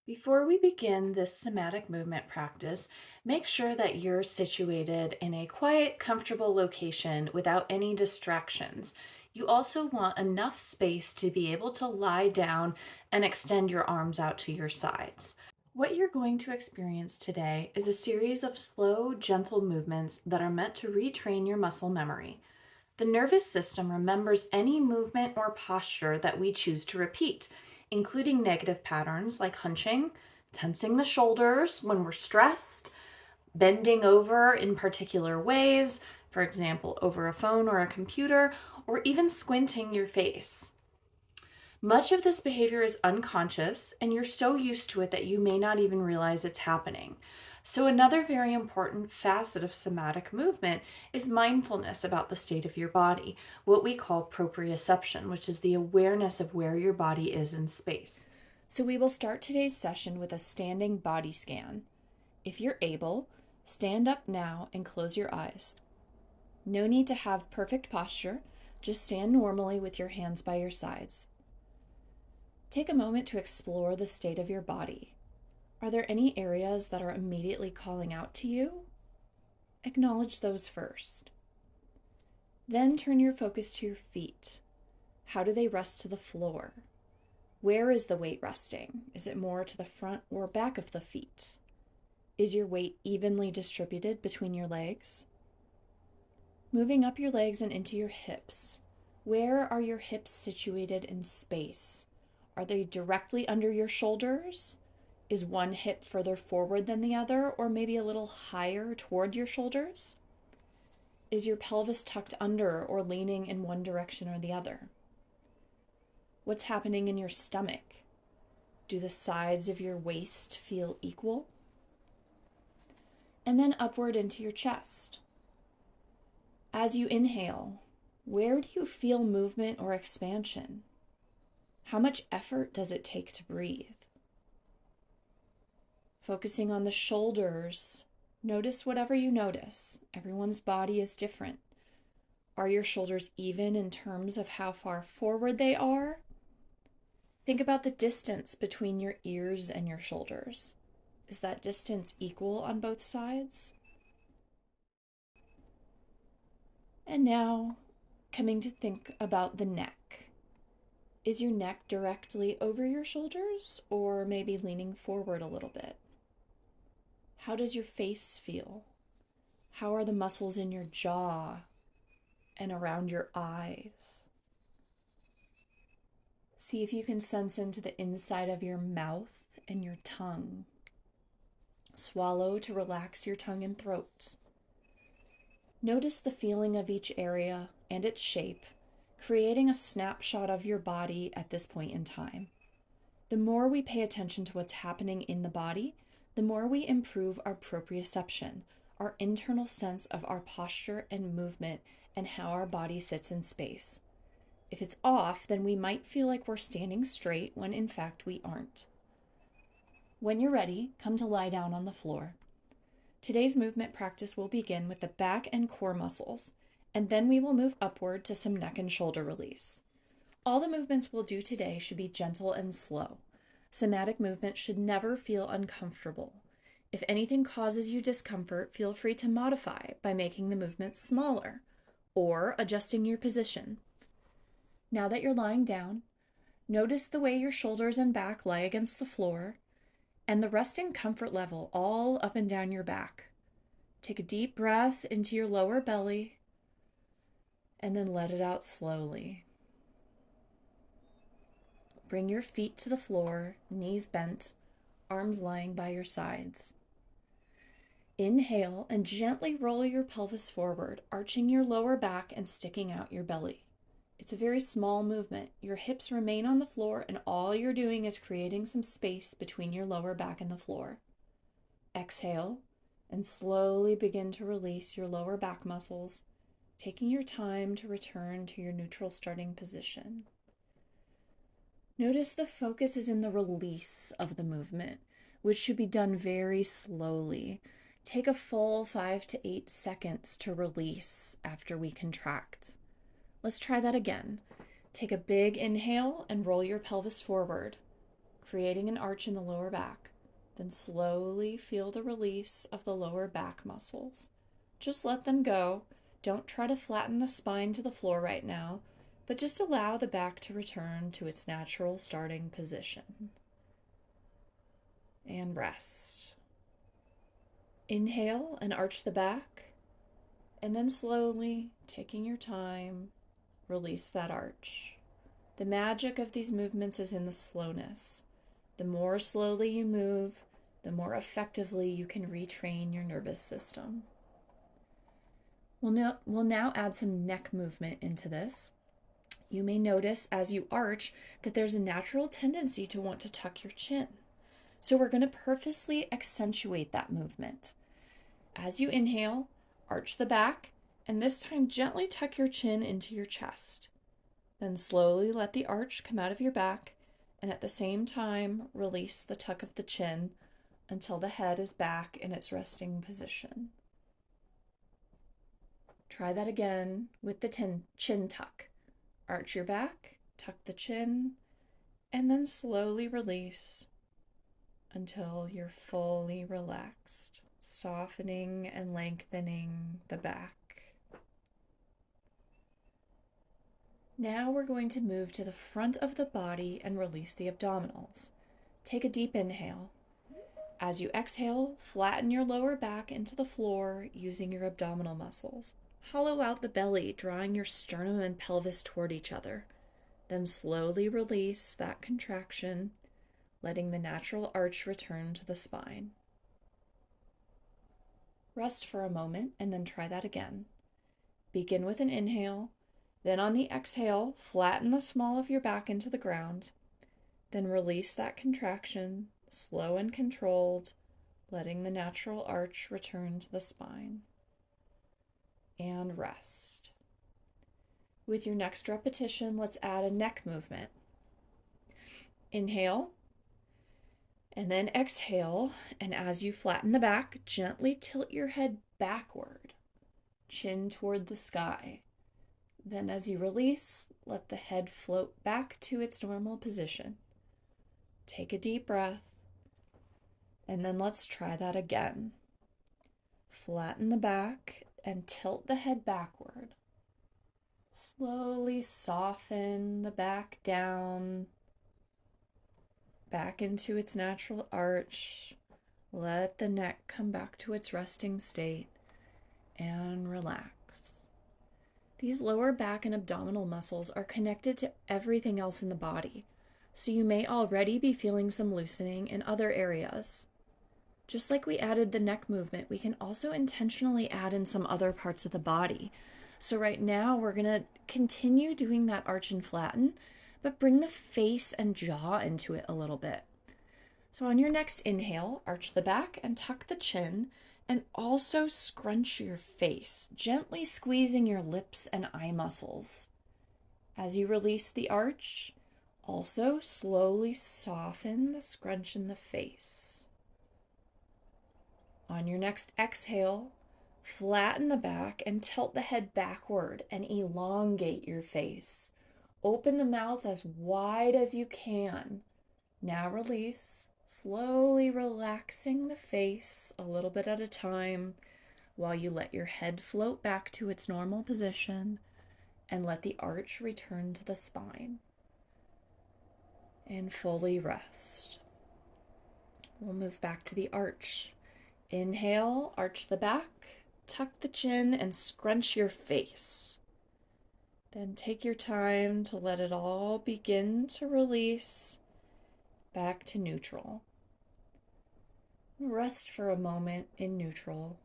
Before we begin this somatic movement practice, make sure that you're situated in a quiet, comfortable location without any distractions. You also want enough space to be able to lie down and extend your arms out to your sides. What you're going to experience today is a series of slow, gentle movements that are meant to retrain your muscle memory. The nervous system remembers any movement or posture that we choose to repeat, including negative patterns like hunching, tensing the shoulders when we're stressed, bending over in particular ways, for example, over a phone or a computer, or even squinting your face. Much of this behavior is unconscious, and you're so used to it that you may not even realize it's happening. So, another very important facet of somatic movement is mindfulness about the state of your body, what we call proprioception, which is the awareness of where your body is in space. So, we will start today's session with a standing body scan. If you're able, stand up now and close your eyes. No need to have perfect posture, just stand normally with your hands by your sides. Take a moment to explore the state of your body. Are there any areas that are immediately calling out to you? Acknowledge those first. Then turn your focus to your feet. How do they rest to the floor? Where is the weight resting? Is it more to the front or back of the feet? Is your weight evenly distributed between your legs? Moving up your legs and into your hips. Where are your hips situated in space? Are they directly under your shoulders? Is one hip further forward than the other, or maybe a little higher toward your shoulders? Is your pelvis tucked under or leaning in one direction or the other? What's happening in your stomach? Do the sides of your waist feel equal? And then upward into your chest. As you inhale, where do you feel movement or expansion? How much effort does it take to breathe? Focusing on the shoulders, notice whatever you notice. Everyone's body is different. Are your shoulders even in terms of how far forward they are? Think about the distance between your ears and your shoulders. Is that distance equal on both sides? And now, coming to think about the neck. Is your neck directly over your shoulders or maybe leaning forward a little bit? How does your face feel? How are the muscles in your jaw and around your eyes? See if you can sense into the inside of your mouth and your tongue. Swallow to relax your tongue and throat. Notice the feeling of each area and its shape, creating a snapshot of your body at this point in time. The more we pay attention to what's happening in the body, the more we improve our proprioception, our internal sense of our posture and movement and how our body sits in space. If it's off, then we might feel like we're standing straight when in fact we aren't. When you're ready, come to lie down on the floor. Today's movement practice will begin with the back and core muscles, and then we will move upward to some neck and shoulder release. All the movements we'll do today should be gentle and slow. Somatic movement should never feel uncomfortable. If anything causes you discomfort, feel free to modify by making the movement smaller or adjusting your position. Now that you're lying down, notice the way your shoulders and back lie against the floor and the resting comfort level all up and down your back. Take a deep breath into your lower belly and then let it out slowly. Bring your feet to the floor, knees bent, arms lying by your sides. Inhale and gently roll your pelvis forward, arching your lower back and sticking out your belly. It's a very small movement. Your hips remain on the floor and all you're doing is creating some space between your lower back and the floor. Exhale and slowly begin to release your lower back muscles, taking your time to return to your neutral starting position. Notice the focus is in the release of the movement, which should be done very slowly. Take a full 5 to 8 seconds to release after we contract. Let's try that again. Take a big inhale and roll your pelvis forward. creating an arch in the lower back. Then slowly feel the release of the lower back muscles. Just let them go. Don't try to flatten the spine to the floor right now, but just allow the back to return to its natural starting position. And rest. Inhale and arch the back, and then slowly, taking your time, release that arch. The magic of these movements is in the slowness. The more slowly you move, the more effectively you can retrain your nervous system. We'll now add some neck movement into this. You may notice as you arch that there's a natural tendency to want to tuck your chin. So we're going to purposely accentuate that movement. As you inhale, arch the back, and this time gently tuck your chin into your chest. Then slowly let the arch come out of your back, and at the same time, release the tuck of the chin until the head is back in its resting position. Try that again with the chin tuck. Arch your back, tuck the chin, and then slowly release until you're fully relaxed, softening and lengthening the back. Now we're going to move to the front of the body and release the abdominals. Take a deep inhale. As you exhale, flatten your lower back into the floor using your abdominal muscles. Hollow out the belly, drawing your sternum and pelvis toward each other. Then slowly release that contraction, letting the natural arch return to the spine. Rest for a moment and then try that again. Begin with an inhale. Then on the exhale, flatten the small of your back into the ground. Then release that contraction, slow and controlled, letting the natural arch return to the spine. And rest. With your next repetition, let's add a neck movement. Inhale, and then exhale, and as you flatten the back, gently tilt your head backward, chin toward the sky. Then as you release, let the head float back to its normal position. Take a deep breath, and then let's try that again. Flatten the back and tilt the head backward. Slowly soften the back down, back into its natural arch. Let the neck come back to its resting state and relax. These lower back and abdominal muscles are connected to everything else in the body, so you may already be feeling some loosening in other areas. Just like we added the neck movement, we can also intentionally add in some other parts of the body. So right now we're going to continue doing that arch and flatten, but bring the face and jaw into it a little bit. So on your next inhale, arch the back and tuck the chin, and also scrunch your face, gently squeezing your lips and eye muscles. As you release the arch, also slowly soften the scrunch in the face. On your next exhale, flatten the back and tilt the head backward and elongate your face. Open the mouth as wide as you can. Now release, slowly relaxing the face a little bit at a time while you let your head float back to its normal position and let the arch return to the spine. And fully rest. We'll move back to the arch. Inhale, arch the back, tuck the chin, and scrunch your face. Then take your time to let it all begin to release back to neutral. Rest for a moment in neutral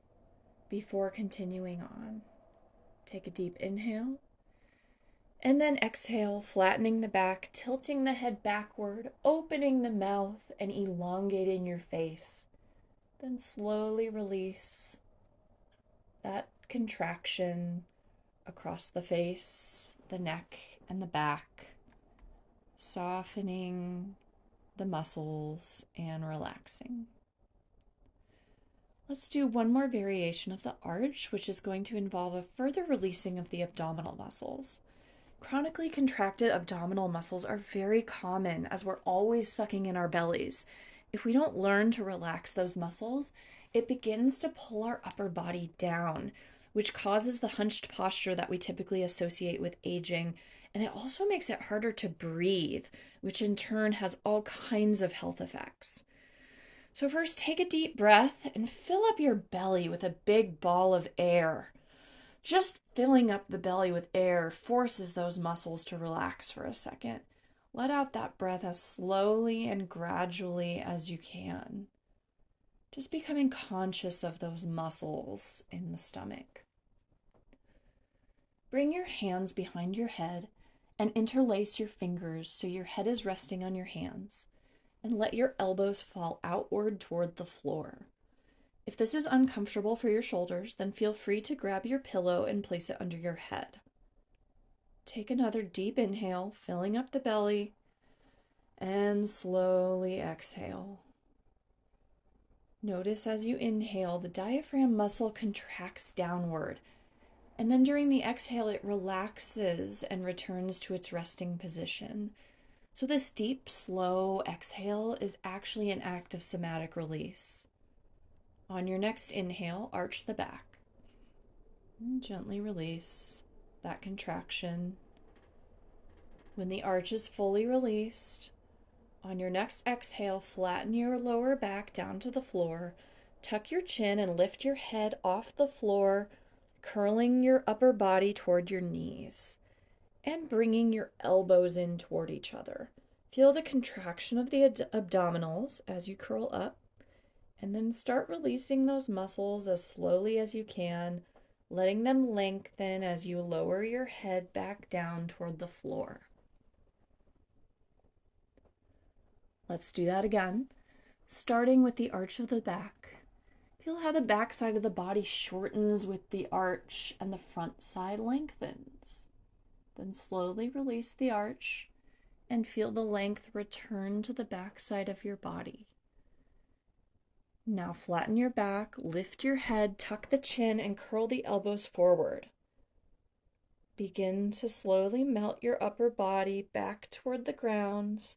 before continuing on. Take a deep inhale, and then exhale, flattening the back, tilting the head backward, opening the mouth, and elongating your face. Then slowly release that contraction across the face, the neck, and the back, softening the muscles and relaxing. Let's do one more variation of the arch, which is going to involve a further releasing of the abdominal muscles. Chronically contracted abdominal muscles are very common as we're always sucking in our bellies. If we don't learn to relax those muscles, it begins to pull our upper body down, which causes the hunched posture that we typically associate with aging. And it also makes it harder to breathe, which in turn has all kinds of health effects. So, first, take a deep breath and fill up your belly with a big ball of air. Just filling up the belly with air forces those muscles to relax for a second. Let out that breath as slowly and gradually as you can. Just becoming conscious of those muscles in the stomach. Bring your hands behind your head and interlace your fingers so your head is resting on your hands, and let your elbows fall outward toward the floor. If this is uncomfortable for your shoulders, then feel free to grab your pillow and place it under your head. Take another deep inhale, filling up the belly, and slowly exhale. Notice as you inhale, the diaphragm muscle contracts downward, and then during the exhale, it relaxes and returns to its resting position. So, this deep, slow exhale is actually an act of somatic release. On your next inhale, arch the back and gently release that contraction. When the arch is fully released, on your next exhale, flatten your lower back down to the floor, tuck your chin and lift your head off the floor, curling your upper body toward your knees and bringing your elbows in toward each other. Feel the contraction of the abdominals as you curl up, and then start releasing those muscles as slowly as you can, letting them lengthen as you lower your head back down toward the floor. Let's do that again, starting with the arch of the back. Feel how the back side of the body shortens with the arch and the front side lengthens. Then slowly release the arch and feel the length return to the back side of your body. Now flatten your back, lift your head, tuck the chin, and curl the elbows forward. Begin to slowly melt your upper body back toward the ground,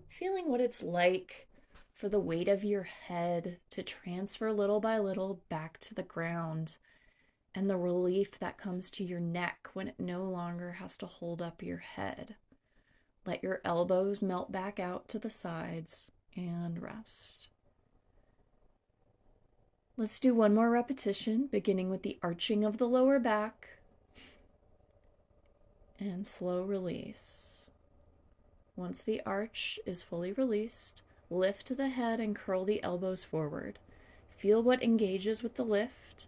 feeling what it's like for the weight of your head to transfer little by little back to the ground, and the relief that comes to your neck when it no longer has to hold up your head. Let your elbows melt back out to the sides and rest. Let's do one more repetition, beginning with the arching of the lower back and slow release. Once the arch is fully released, lift the head and curl the elbows forward. Feel what engages with the lift,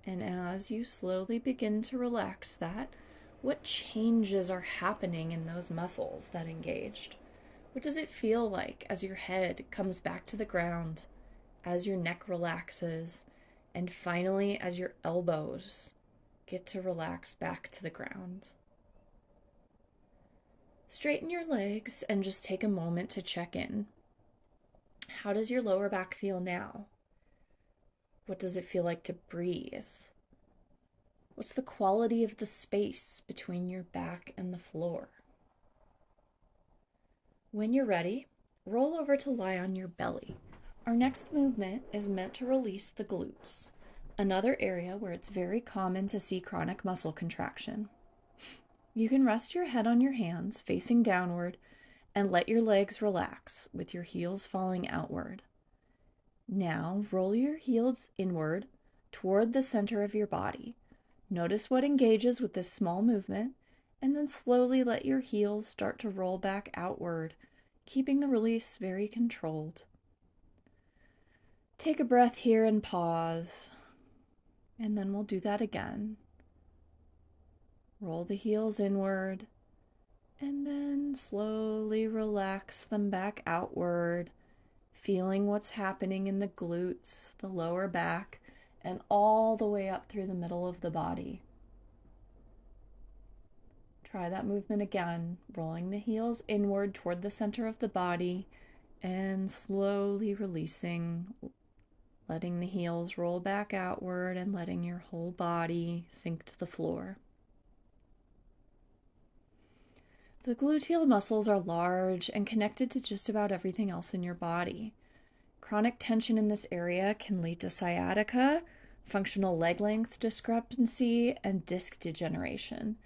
and as you slowly begin to relax that, what changes are happening in those muscles that engaged? What does it feel like as your head comes back to the ground, as your neck relaxes, and finally as your elbows get to relax back to the ground? Straighten your legs and just take a moment to check in. How does your lower back feel now? What does it feel like to breathe? What's the quality of the space between your back and the floor? When you're ready, roll over to lie on your belly. Our next movement is meant to release the glutes, another area where it's very common to see chronic muscle contraction. You can rest your head on your hands, facing downward, and let your legs relax with your heels falling outward. Now, roll your heels inward toward the center of your body. Notice what engages with this small movement, and then slowly let your heels start to roll back outward, keeping the release very controlled. Take a breath here and pause, and then we'll do that again. Roll the heels inward, and then slowly relax them back outward, feeling what's happening in the glutes, the lower back, and all the way up through the middle of the body. Try that movement again, rolling the heels inward toward the center of the body and slowly releasing, letting the heels roll back outward and letting your whole body sink to the floor. The gluteal muscles are large and connected to just about everything else in your body. Chronic tension in this area can lead to sciatica, functional leg length discrepancy, and disc degeneration.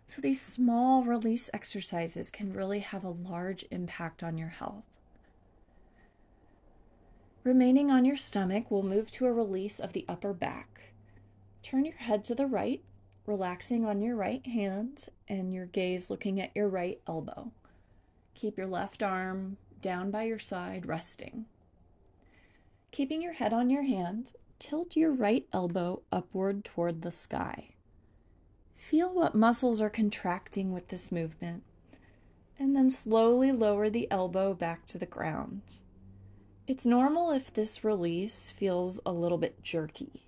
So, these small release exercises can really have a large impact on your health. Remaining on your stomach, we'll move to a release of the upper back. Turn your head to the right, relaxing on your right hand and your gaze looking at your right elbow. Keep your left arm down by your side, resting. Keeping your head on your hand, tilt your right elbow upward toward the sky. Feel what muscles are contracting with this movement, and then slowly lower the elbow back to the ground. It's normal if this release feels a little bit jerky.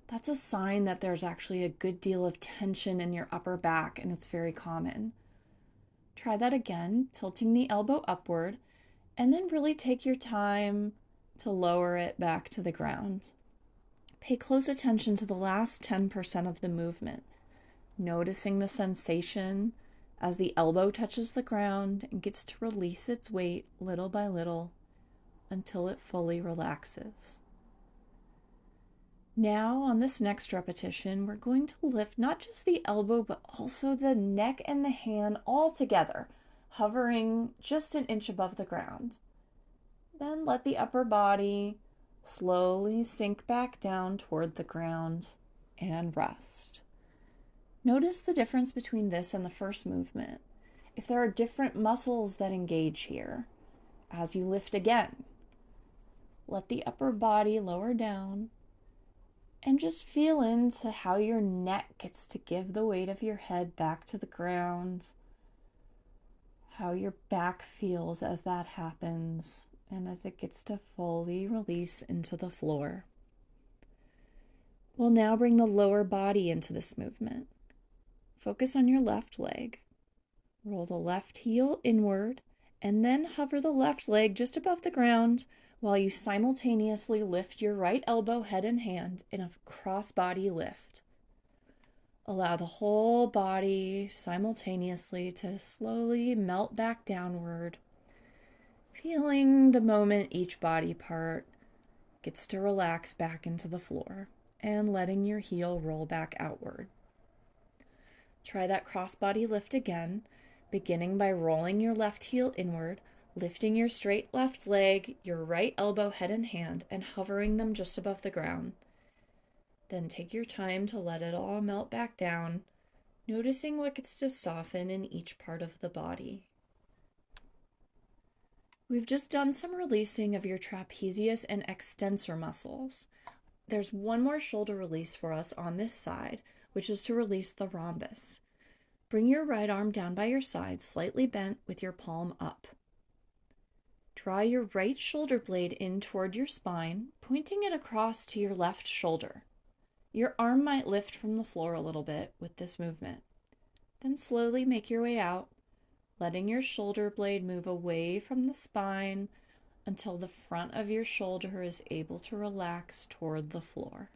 That's a sign that there's actually a good deal of tension in your upper back, and it's very common. Try that again, tilting the elbow upward, and then really take your time to lower it back to the ground. Pay close attention to the last 10% of the movement, noticing the sensation as the elbow touches the ground and gets to release its weight little by little until it fully relaxes. Now, on this next repetition, we're going to lift not just the elbow, but also the neck and the hand all together, hovering just an inch above the ground. Then let the upper body slowly sink back down toward the ground and rest. Notice the difference between this and the first movement. If there are different muscles that engage here, as you lift again, let the upper body lower down and just feel into how your neck gets to give the weight of your head back to the ground, how your back feels as that happens, and as it gets to fully release into the floor. We'll now bring the lower body into this movement. Focus on your left leg. Roll the left heel inward, and then hover the left leg just above the ground while you simultaneously lift your right elbow, head, and hand in a cross-body lift. Allow the whole body simultaneously to slowly melt back downward, feeling the moment each body part gets to relax back into the floor and letting your heel roll back outward. Try that cross-body lift again, beginning by rolling your left heel inward, lifting your straight left leg, your right elbow, head, and hand, and hovering them just above the ground. Then take your time to let it all melt back down, noticing what gets to soften in each part of the body. We've just done some releasing of your trapezius and extensor muscles. There's one more shoulder release for us on this side, which is to release the rhombus. Bring your right arm down by your side, slightly bent with your palm up. Draw your right shoulder blade in toward your spine, pointing it across to your left shoulder. Your arm might lift from the floor a little bit with this movement. Then slowly make your way out, letting your shoulder blade move away from the spine until the front of your shoulder is able to relax toward the floor.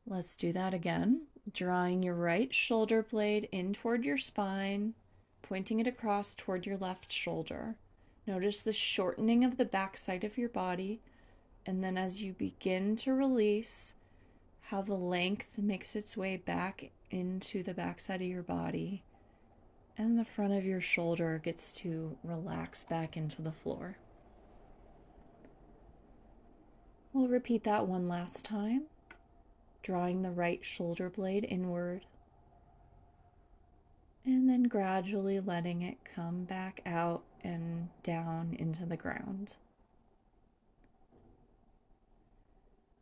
Let's do that again. Drawing your right shoulder blade in toward your spine, pointing it across toward your left shoulder. Notice the shortening of the back side of your body, and then as you begin to release, how the length makes its way back into the back side of your body, and the front of your shoulder gets to relax back into the floor. We'll repeat that one last time. Drawing the right shoulder blade inward, and then gradually letting it come back out and down into the ground.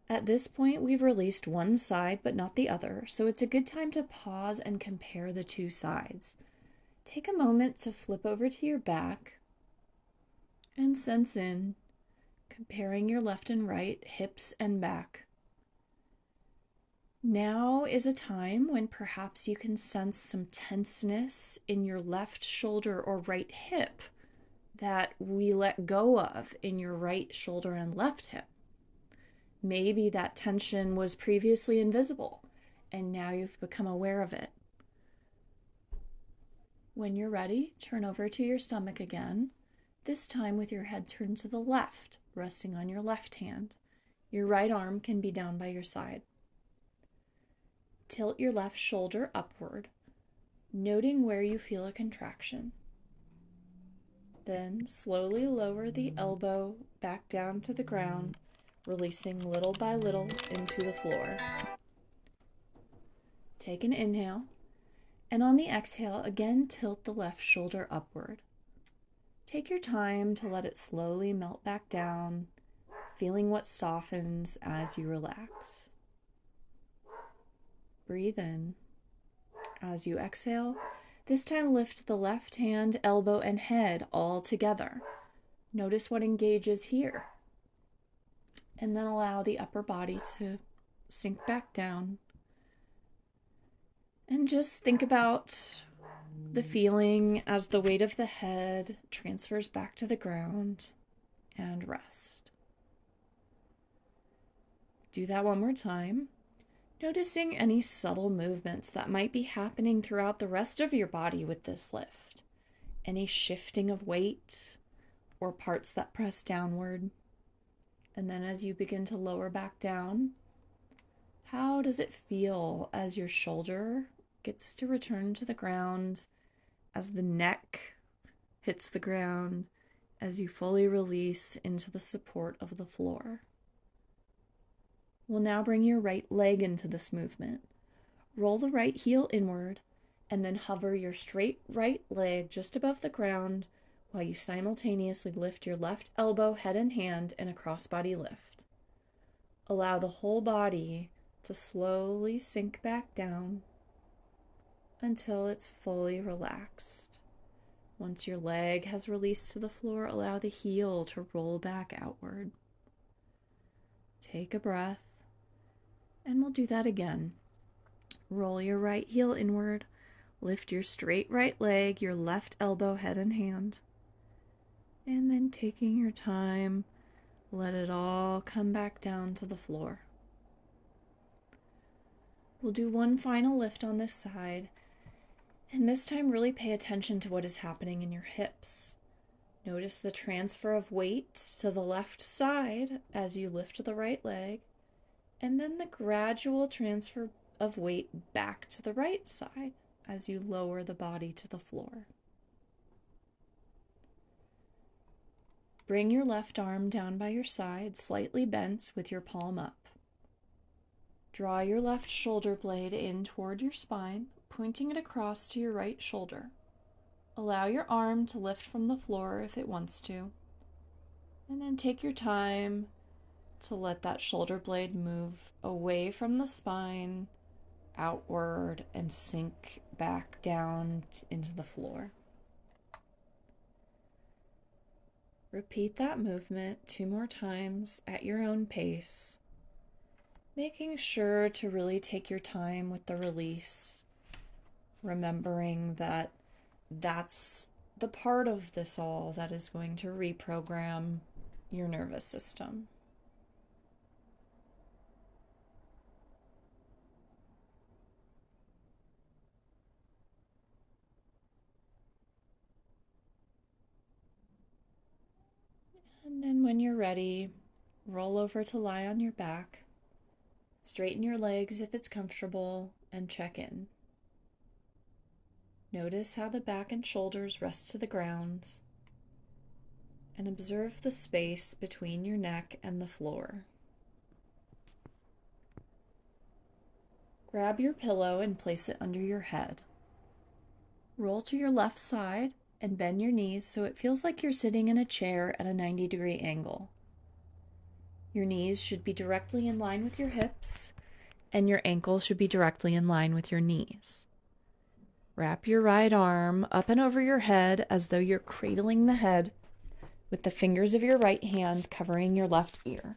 At this point, we've released one side but not the other, so it's a good time to pause and compare the two sides. Take a moment to flip over to your back and sense in, comparing your left and right, hips and back. Now is a time when perhaps you can sense some tenseness in your left shoulder or right hip that we let go of in your right shoulder and left hip. Maybe that tension was previously invisible and now you've become aware of it. When you're ready, turn over to your stomach again, this time with your head turned to the left, resting on your left hand. Your right arm can be down by your side. Tilt your left shoulder upward, noting where you feel a contraction. Then slowly lower the elbow back down to the ground, releasing little by little into the floor. Take an inhale, and on the exhale, again tilt the left shoulder upward. Take your time to let it slowly melt back down, feeling what softens as you relax. Breathe in. As you exhale, this time lift the left hand, elbow, and head all together. Notice what engages here. And then allow the upper body to sink back down. And just think about the feeling as the weight of the head transfers back to the ground, and rest. Do that one more time, noticing any subtle movements that might be happening throughout the rest of your body with this lift. Any shifting of weight or parts that press downward. And then as you begin to lower back down, how does it feel as your shoulder gets to return to the ground, as the neck hits the ground, as you fully release into the support of the floor? We'll now bring your right leg into this movement. Roll the right heel inward, and then hover your straight right leg just above the ground while you simultaneously lift your left elbow, head, and hand in a crossbody lift. Allow the whole body to slowly sink back down until it's fully relaxed. Once your leg has released to the floor, allow the heel to roll back outward. Take a breath, and we'll do that again. Roll your right heel inward, lift your straight right leg, your left elbow, head, and hand. And then taking your time, let it all come back down to the floor. We'll do one final lift on this side, and this time really pay attention to what is happening in your hips. Notice the transfer of weight to the left side as you lift the right leg, and then the gradual transfer of weight back to the right side as you lower the body to the floor. Bring your left arm down by your side, slightly bent with your palm up. Draw your left shoulder blade in toward your spine, pointing it across to your right shoulder. Allow your arm to lift from the floor if it wants to. And then take your time to let that shoulder blade move away from the spine, outward, and sink back down into the floor. Repeat that movement 2 more times at your own pace, making sure to really take your time with the release, remembering that that's the part of this all that is going to reprogram your nervous system. And then when you're ready, roll over to lie on your back, straighten your legs if it's comfortable, and check in. Notice how the back and shoulders rest to the ground, and observe the space between your neck and the floor. Grab your pillow and place it under your head. Roll to your left side and bend your knees so it feels like you're sitting in a chair at a 90-degree angle. Your knees should be directly in line with your hips, and your ankles should be directly in line with your knees. Wrap your right arm up and over your head as though you're cradling the head, with the fingers of your right hand covering your left ear.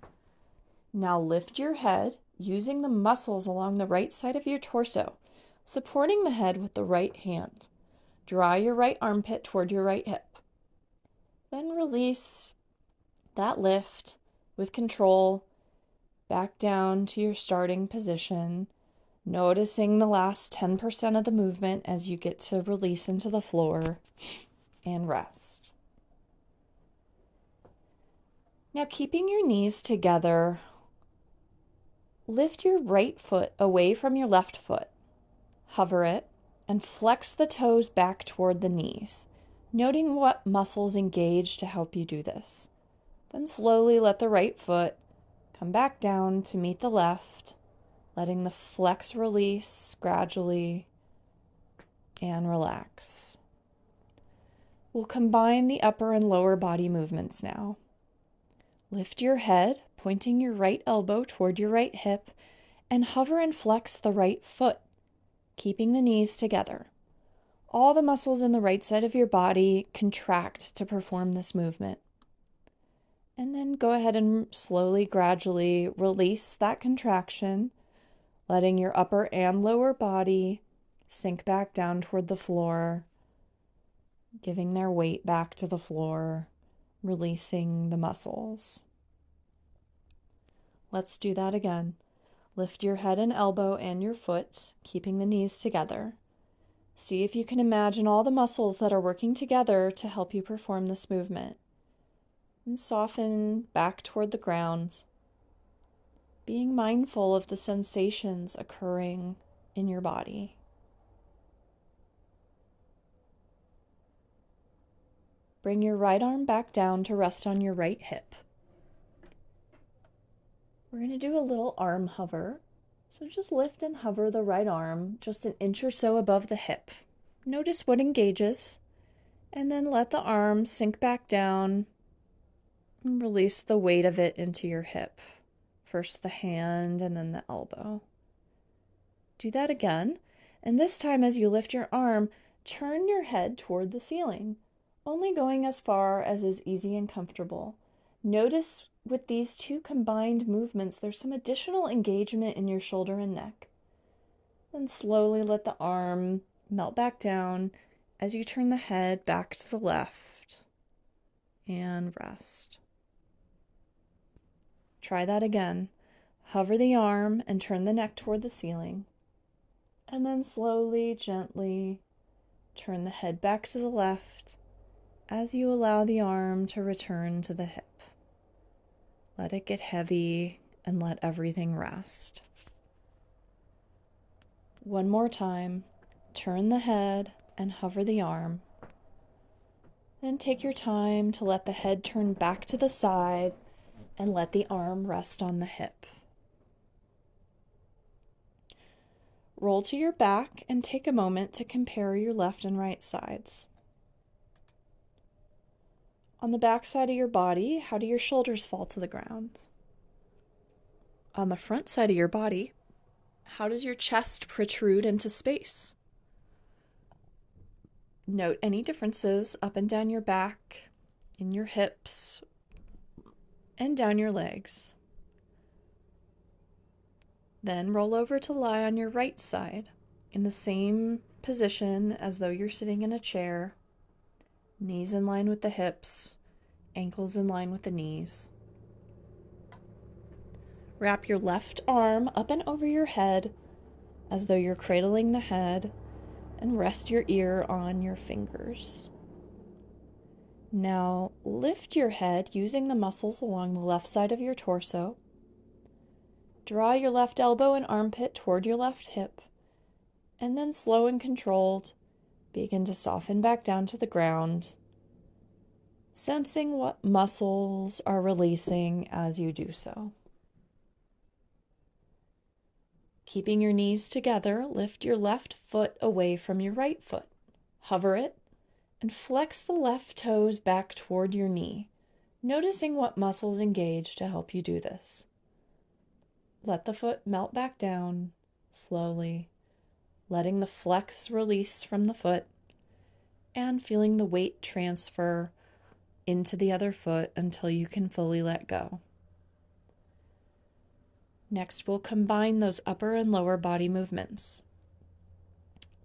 Now lift your head using the muscles along the right side of your torso, supporting the head with the right hand. Draw your right armpit toward your right hip. Then release that lift with control back down to your starting position, Noticing the last 10% of the movement as you get to release into the floor and rest. Now, keeping your knees together, lift your right foot away from your left foot. Hover it and flex the toes back toward the knees, noting what muscles engage to help you do this. Then slowly let the right foot come back down to meet the left, letting the flex release gradually and relax. We'll combine the upper and lower body movements now. Lift your head, pointing your right elbow toward your right hip, and hover and flex the right foot, keeping the knees together. All the muscles in the right side of your body contract to perform this movement. And then go ahead and slowly, gradually release that contraction, letting your upper and lower body sink back down toward the floor, giving their weight back to the floor, releasing the muscles. Let's do that again. Lift your head and elbow and your foot, keeping the knees together. See if you can imagine all the muscles that are working together to help you perform this movement. And soften back toward the ground, being mindful of the sensations occurring in your body. Bring your right arm back down to rest on your right hip. We're going to do a little arm hover. So just lift and hover the right arm just an inch or so above the hip. Notice what engages, and then let the arm sink back down and release the weight of it into your hip. First the hand and then the elbow. Do that again, and this time as you lift your arm, turn your head toward the ceiling, only going as far as is easy and comfortable. Notice with these two combined movements, there's some additional engagement in your shoulder and neck. Then slowly let the arm melt back down as you turn the head back to the left and rest. Try that again. Hover the arm and turn the neck toward the ceiling. And then slowly, gently turn the head back to the left as you allow the arm to return to the hip. Let it get heavy and let everything rest. One more time. Turn the head and hover the arm. Then take your time to let the head turn back to the side and let the arm rest on the hip. Roll to your back and take a moment to compare your left and right sides. On the back side of your body, how do your shoulders fall to the ground? On the front side of your body, how does your chest protrude into space? Note any differences up and down your back, in your hips, and down your legs. Then roll over to lie on your right side in the same position as though you're sitting in a chair. Knees in line with the hips, ankles in line with the knees. Wrap your left arm up and over your head as though you're cradling the head, and rest your ear on your fingers. Now lift your head using the muscles along the left side of your torso. Draw your left elbow and armpit toward your left hip, and then slow and controlled, begin to soften back down to the ground, sensing what muscles are releasing as you do so. Keeping your knees together, lift your left foot away from your right foot. Hover it, and flex the left toes back toward your knee, noticing what muscles engage to help you do this. Let the foot melt back down slowly, letting the flex release from the foot and feeling the weight transfer into the other foot until you can fully let go. Next, we'll combine those upper and lower body movements.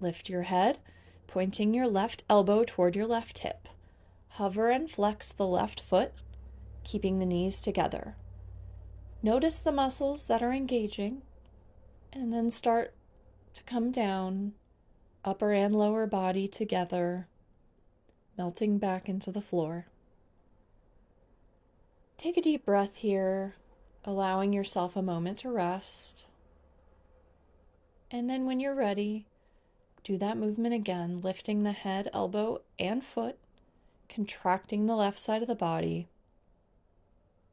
Lift your head, pointing your left elbow toward your left hip. Hover and flex the left foot, keeping the knees together. Notice the muscles that are engaging, and then start to come down, upper and lower body together, melting back into the floor. Take a deep breath here, allowing yourself a moment to rest. And then when you're ready, do that movement again, lifting the head, elbow, and foot, contracting the left side of the body.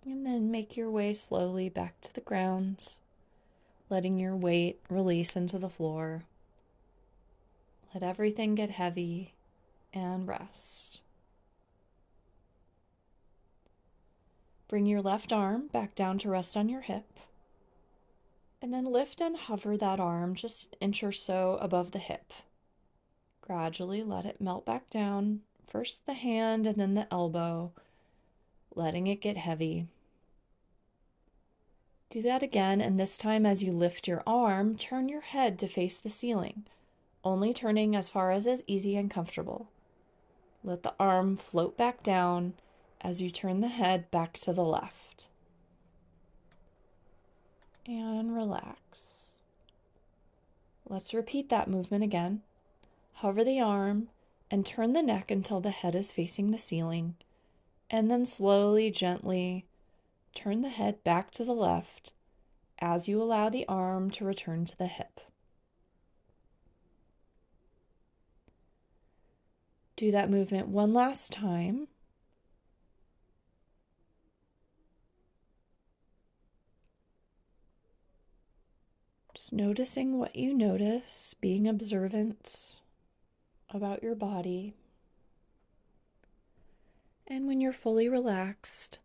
And then make your way slowly back to the ground, letting your weight release into the floor. Let everything get heavy and rest. Bring your left arm back down to rest on your hip. And then lift and hover that arm just an inch or so above the hip. Gradually let it melt back down, first the hand and then the elbow, letting it get heavy. Do that again, and this time as you lift your arm, turn your head to face the ceiling, only turning as far as is easy and comfortable. Let the arm float back down as you turn the head back to the left. And relax. Let's repeat that movement again. Hover the arm and turn the neck until the head is facing the ceiling, and then slowly, gently turn the head back to the left as you allow the arm to return to the hip. Do that movement one last time. Just noticing what you notice, being observant about your body. And when you're fully relaxed,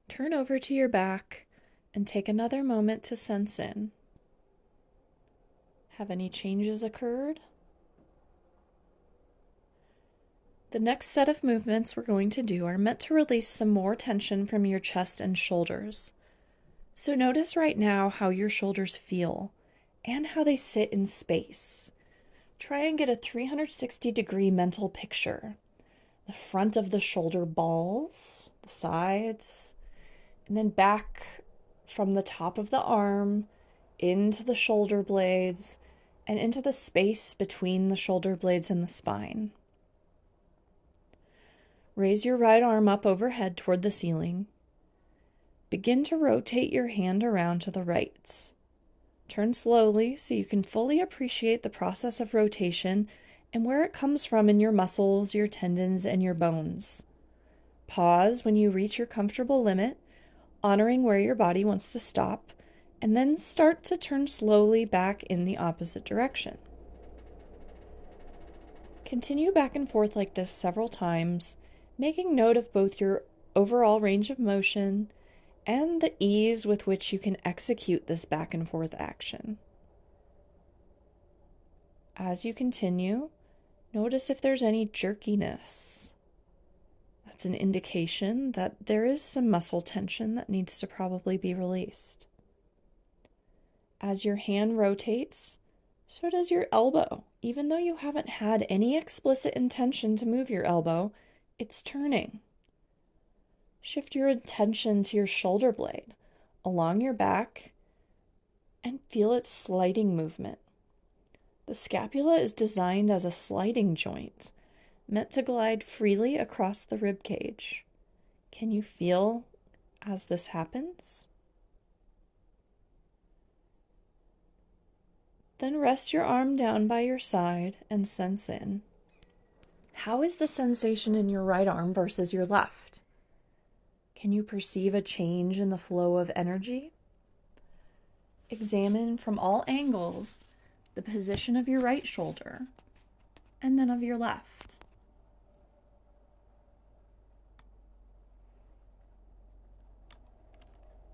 turn over to your back and take another moment to sense in. Have any changes occurred? The next set of movements we're going to do are meant to release some more tension from your chest and shoulders. So notice right now how your shoulders feel and how they sit in space. Try and get a 360-degree mental picture. The front of the shoulder balls, the sides, and then back from the top of the arm into the shoulder blades and into the space between the shoulder blades and the spine. Raise your right arm up overhead toward the ceiling. Begin to rotate your hand around to the right. Turn slowly so you can fully appreciate the process of rotation and where it comes from in your muscles, your tendons, and your bones. Pause when you reach your comfortable limit, honoring where your body wants to stop, and then start to turn slowly back in the opposite direction. Continue back and forth like this several times, making note of both your overall range of motion and the ease with which you can execute this back and forth action. As you continue, notice if there's any jerkiness. That's an indication that there is some muscle tension that needs to probably be released. As your hand rotates, so does your elbow. Even though you haven't had any explicit intention to move your elbow, it's turning. Shift your attention to your shoulder blade along your back and feel its sliding movement. The scapula is designed as a sliding joint, meant to glide freely across the rib cage. Can you feel as this happens? Then rest your arm down by your side and sense in. How is the sensation in your right arm versus your left? Can you perceive a change in the flow of energy? Examine from all angles the position of your right shoulder and then of your left.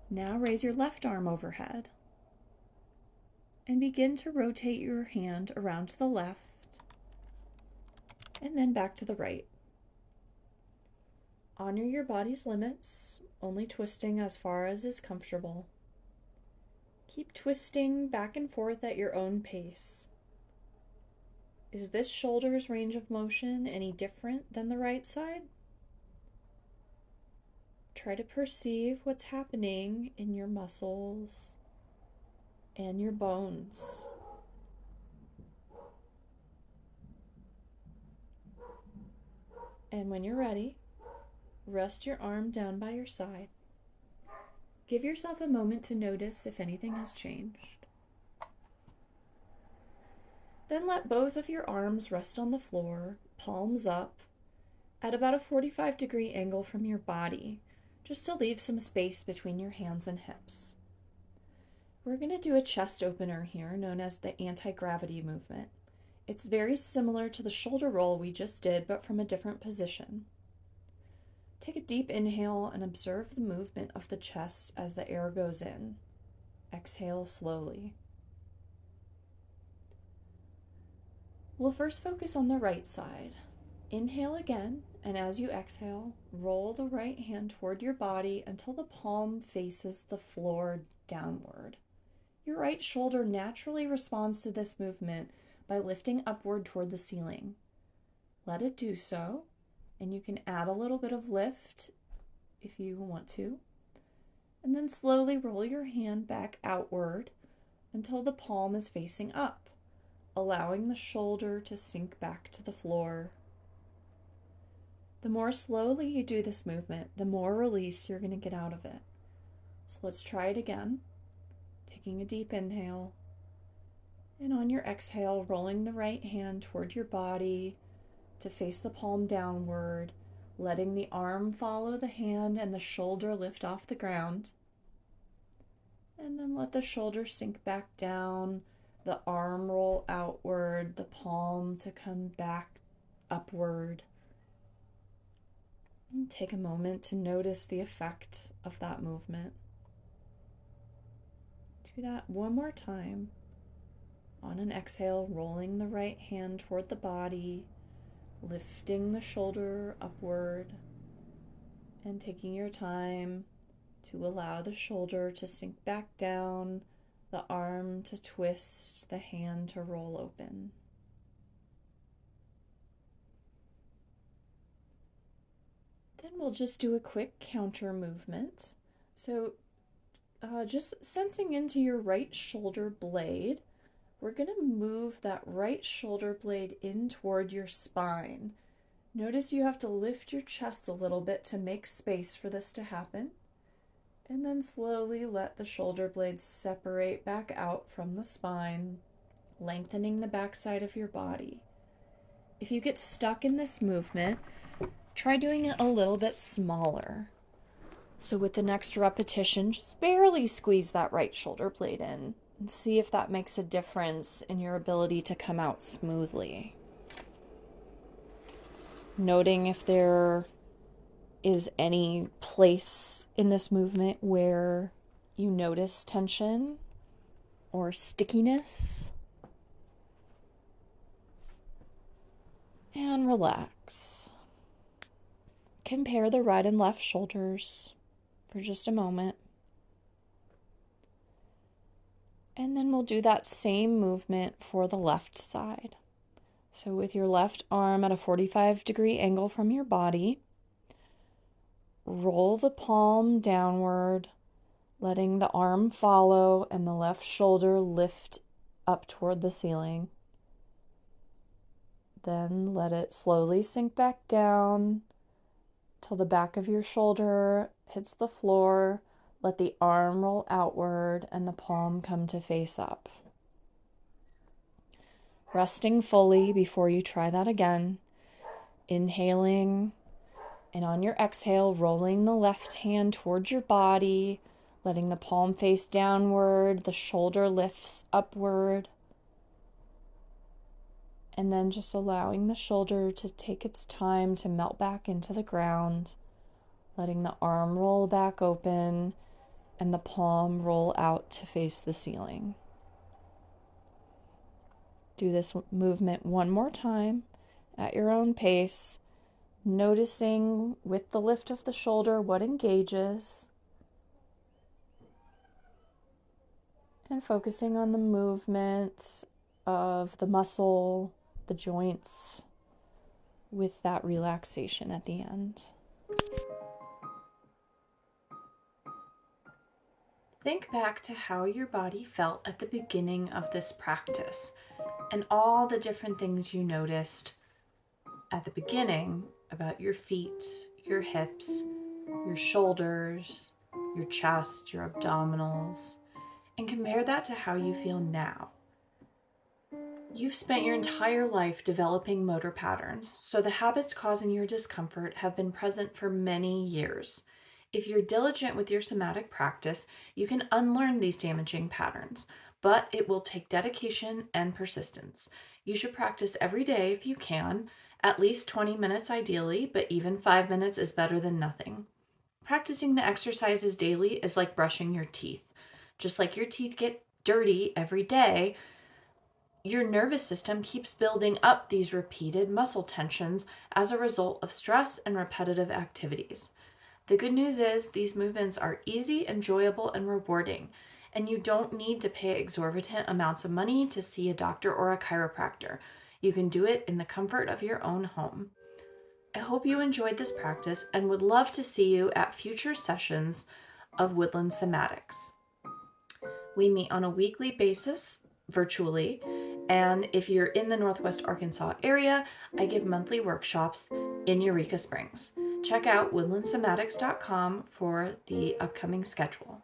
Now raise your left arm overhead and begin to rotate your hand around to the left and then back to the right. Honor your body's limits, only twisting as far as is comfortable. Keep twisting back and forth at your own pace. Is this shoulder's range of motion any different than the right side? Try to perceive what's happening in your muscles and your bones. And when you're ready, rest your arm down by your side. Give yourself a moment to notice if anything has changed. Then let both of your arms rest on the floor, palms up, at about a 45-degree angle from your body, just to leave some space between your hands and hips. We're going to do a chest opener here, known as the anti-gravity movement. It's very similar to the shoulder roll we just did, but from a different position. Take a deep inhale and observe the movement of the chest as the air goes in. Exhale slowly. We'll first focus on the right side. Inhale again, and as you exhale, roll the right hand toward your body until the palm faces the floor downward. Your right shoulder naturally responds to this movement by lifting upward toward the ceiling. Let it do so, and you can add a little bit of lift if you want to. And then slowly roll your hand back outward until the palm is facing up, allowing the shoulder to sink back to the floor. The more slowly you do this movement, the more release you're going to get out of it. So let's try it again. Taking a deep inhale, and on your exhale, rolling the right hand toward your body to face the palm downward, letting the arm follow the hand and the shoulder lift off the ground. And then let the shoulder sink back down, the arm roll outward, the palm to come back upward. And take a moment to notice the effect of that movement. Do that one more time. On an exhale, rolling the right hand toward the body, lifting the shoulder upward, and taking your time to allow the shoulder to sink back down, the arm to twist, the hand to roll open. Then we'll just do a quick counter movement. So just sensing into your right shoulder blade, we're going to move that right shoulder blade in toward your spine. Notice you have to lift your chest a little bit to make space for this to happen. And then slowly let the shoulder blades separate back out from the spine, lengthening the backside of your body. If you get stuck in this movement, try doing it a little bit smaller. So with the next repetition, just barely squeeze that right shoulder blade in and see if that makes a difference in your ability to come out smoothly. Noting if there is any place in this movement where you notice tension or stickiness. And relax. Compare the right and left shoulders for just a moment. And then we'll do that same movement for the left side. So with your left arm at a 45-degree angle from your body, roll the palm downward, letting the arm follow and the left shoulder lift up toward the ceiling. Then let it slowly sink back down till the back of your shoulder hits the floor. Let the arm roll outward and the palm come to face up. Resting fully before you try that again. Inhaling, and on your exhale, rolling the left hand towards your body, letting the palm face downward, the shoulder lifts upward. And then just allowing the shoulder to take its time to melt back into the ground, letting the arm roll back open and the palm roll out to face the ceiling. Do this movement one more time at your own pace, noticing with the lift of the shoulder what engages, and focusing on the movement of the muscle, the joints, with that relaxation at the end. Think back to how your body felt at the beginning of this practice and all the different things you noticed at the beginning about your feet, your hips, your shoulders, your chest, your abdominals, and compare that to how you feel now. You've spent your entire life developing motor patterns, so the habits causing your discomfort have been present for many years. If you're diligent with your somatic practice, you can unlearn these damaging patterns, but it will take dedication and persistence. You should practice every day if you can, at least 20 minutes ideally, but even 5 minutes is better than nothing. Practicing the exercises daily is like brushing your teeth. Just like your teeth get dirty every day, your nervous system keeps building up these repeated muscle tensions as a result of stress and repetitive activities. The good news is these movements are easy, enjoyable, and rewarding, and you don't need to pay exorbitant amounts of money to see a doctor or a chiropractor. You can do it in the comfort of your own home. I hope you enjoyed this practice and would love to see you at future sessions of Woodland Somatics. We meet on a weekly basis virtually, and if you're in the Northwest Arkansas area, I give monthly workshops in Eureka Springs. Check out woodlandsomatics.com for the upcoming schedule.